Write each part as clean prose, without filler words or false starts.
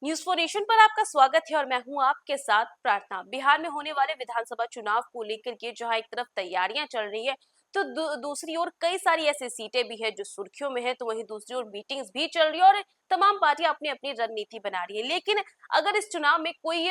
News for nation पर आपका स्वागत है और मैं हूं आपके साथ प्रार्थना। बिहार में होने वाले विधानसभा चुनाव को लेकर के जहां एक तरफ तैयारियां चल रही है तो दूसरी ओर कई सारी ऐसी सीटें भी है जो सुर्खियों में है, तो वहीं दूसरी ओर मीटिंग्स भी चल रही है और तमाम पार्टियां अपनी अपनी रणनीति बना रही है। लेकिन अगर इस चुनाव में कोई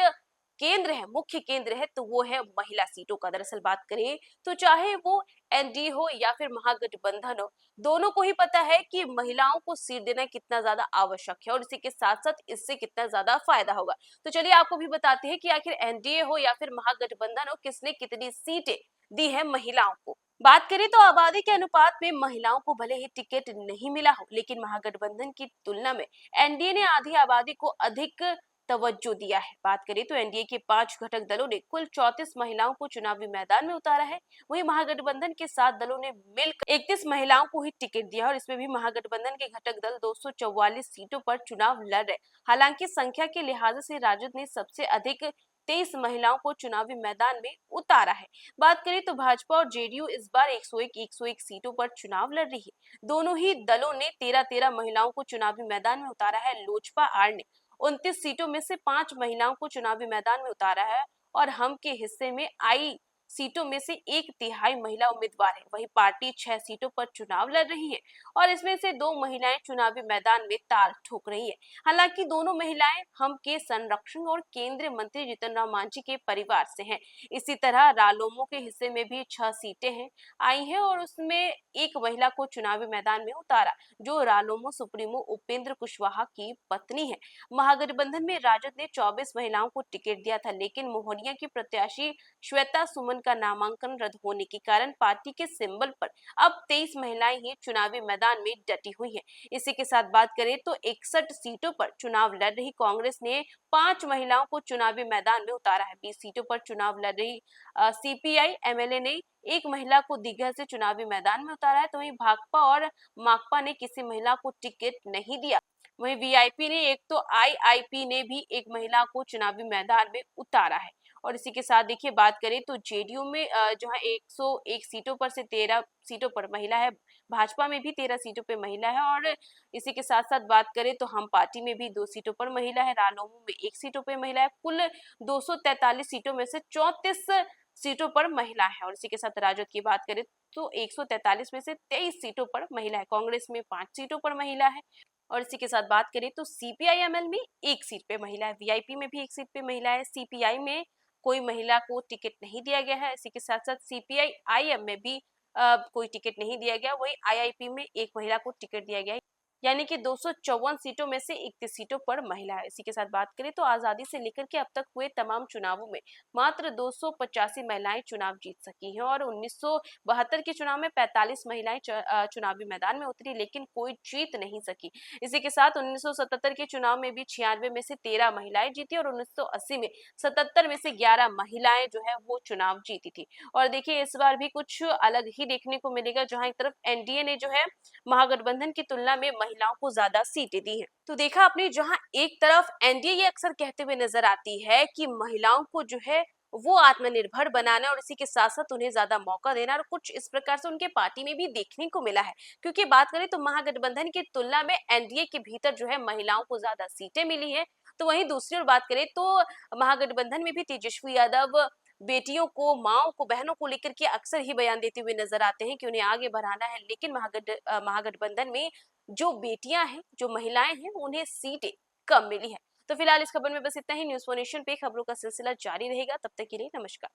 केंद्र है, मुख्य केंद्र है, तो वो है महिला सीटों का। दरअसल बात करें तो चाहे वो एनडीए हो या फिर महागठबंधन हो, दोनों को ही पता है कि महिलाओं को सीट देना कितना ज्यादा आवश्यक है और इसी के साथ साथ इससे कितना ज्यादा फायदा होगा। तो चलिए आपको भी बताते हैं कि आखिर एनडीए हो या फिर महागठबंधन हो, किसने कितनी सीटें दी है महिलाओं को। बात करें तो आबादी के अनुपात में महिलाओं को भले ही टिकट नहीं मिला हो, लेकिन महागठबंधन की तुलना में एनडीए ने आधी आबादी को अधिक तवज्जो दिया है। बात करें तो एनडीए के 5 घटक दलों ने कुल 34 महिलाओं को चुनावी मैदान में उतारा है। वहीं महागठबंधन के 7 दलों ने मिलकर 31 महिलाओं को ही टिकट दिया और इसमें भी महागठबंधन के घटक दल 244 सीटों पर चुनाव लड़ रहे। हालांकि संख्या के लिहाज से राजद ने सबसे अधिक 23 महिलाओं को चुनावी मैदान में उतारा है। बात करें तो भाजपा और जेडीयू इस बार 101 सीटों पर चुनाव लड़ रही है। दोनों ही दलों ने 13 महिलाओं को चुनावी मैदान में उतारा है। लोजपा आर ने 29 सीटों में से 5 महिलाओं को चुनावी मैदान में उतारा है और हम के हिस्से में आई सीटों में से 1/3 महिला उम्मीदवार है। वही पार्टी 6 सीटों पर चुनाव लड़ रही है और इसमें से 2 महिलाएं चुनावी मैदान में ताल ठोक रही है। हालांकि दोनों महिलाएं हम के संरक्षण और केंद्रीय मंत्री जीतन राम मांझी के परिवार से हैं। इसी तरह रालोमो के हिस्से में भी 6 सीटें हैं आई हैं और उसमें एक महिला को चुनावी मैदान में उतारा, जो रालोमो सुप्रीमो उपेंद्र कुशवाहा की पत्नी है। महागठबंधन में राजद ने 24 महिलाओं को टिकट दिया था, लेकिन मोहनिया की प्रत्याशी श्वेता सुमन का नामांकन रद्द होने के कारण पार्टी के सिंबल पर अब 23 महिलाएं ही चुनावी मैदान में डटी हुई हैं। इसी के साथ बात करें तो 61 सीटों पर चुनाव लड़ रही कांग्रेस ने 5 महिलाओं को चुनावी मैदान में उतारा है। 20 सीटों पर चुनाव लड़ रही सीपीआई एमएलए ने एक महिला को दीघा से चुनावी मैदान में उतारा है, तो वहीं भाकपा और माकपा ने किसी महिला को टिकट नहीं दिया। वहीं वीआईपी ने एक तो आईआईपी ने भी एक महिला को चुनावी मैदान में उतारा है। और इसी के साथ देखिए बात करें तो जेडीयू में जहां 101 सीटों पर से 13 सीटों पर महिला है, भाजपा में भी 13 सीटों पर महिला है और इसी के साथ साथ बात करें तो हम पार्टी में भी 2 सीटों पर महिला है, रालोमो में 1 सीटों पर महिला है। कुल 243 सीटों में से 34 सीटों पर महिला है और इसी के साथ राजद की बात करें तो 143 में से 23 सीटों पर महिला है। कांग्रेस में 5 सीटों पर महिला है और इसी के साथ बात करें तो सीपीआई-एमएल में 1 सीट पे महिला है, वीआईपी में भी 1 सीट पे महिला है, सीपीआई में कोई महिला को टिकट नहीं दिया गया है। इसी के साथ साथ सीपीआई-आईएम में भी कोई टिकट नहीं दिया गया। वही आईआईपी में एक महिला को टिकट दिया गया है, यानी कि 254 सीटों में से 31 सीटों पर महिला है। इसी के साथ बात करें तो आजादी से लेकर के अब तक हुए तमाम चुनावों में मात्र 285 महिलाएं चुनाव जीत सकी हैं और 1972 के चुनाव में 45 महिलाएं चुनावी मैदान में उतरी, लेकिन कोई जीत नहीं सकी। इसी के साथ 1977 के चुनाव में भी 96 में से 13 महिलाएं जीती और 1980 में 77 में से 11 महिलाएं जो है वो चुनाव जीती थी। और देखिए इस बार भी कुछ अलग ही देखने को मिलेगा, जहां एक तरफ एनडीए ने जो है महागठबंधन की तुलना में महिलाओं को ज्यादा सीटें दी है। तो देखा आपने, जहां एक तरफ एनडीए ये अक्सर कहते हुए नजर आती है कि महिलाओं को जो है वो आत्मनिर्भर बनाना और इसी के साथ साथ उन्हें ज्यादा मौका देना, और कुछ इस प्रकार से उनके पार्टी में भी देखने को मिला है। क्योंकि बात करें तो महागठबंधन की तुलना में एनडीए के भीतर जो है महिलाओं को ज्यादा सीटें मिली है। तो वहीं दूसरी ओर बात करें तो महागठबंधन में भी तेजस्वी यादव बेटियों को, माओ को, बहनों को लेकर के अक्सर ही बयान देते हुए नजर आते हैं कि उन्हें आगे बढ़ाना है, लेकिन महागठबंधन में जो बेटियां हैं, जो महिलाएं हैं, उन्हें सीटें कम मिली है। तो फिलहाल इस खबर में बस इतना ही। न्यूज़ फॉर नेशन पे खबरों का सिलसिला जारी रहेगा। तब तक के लिए नमस्कार।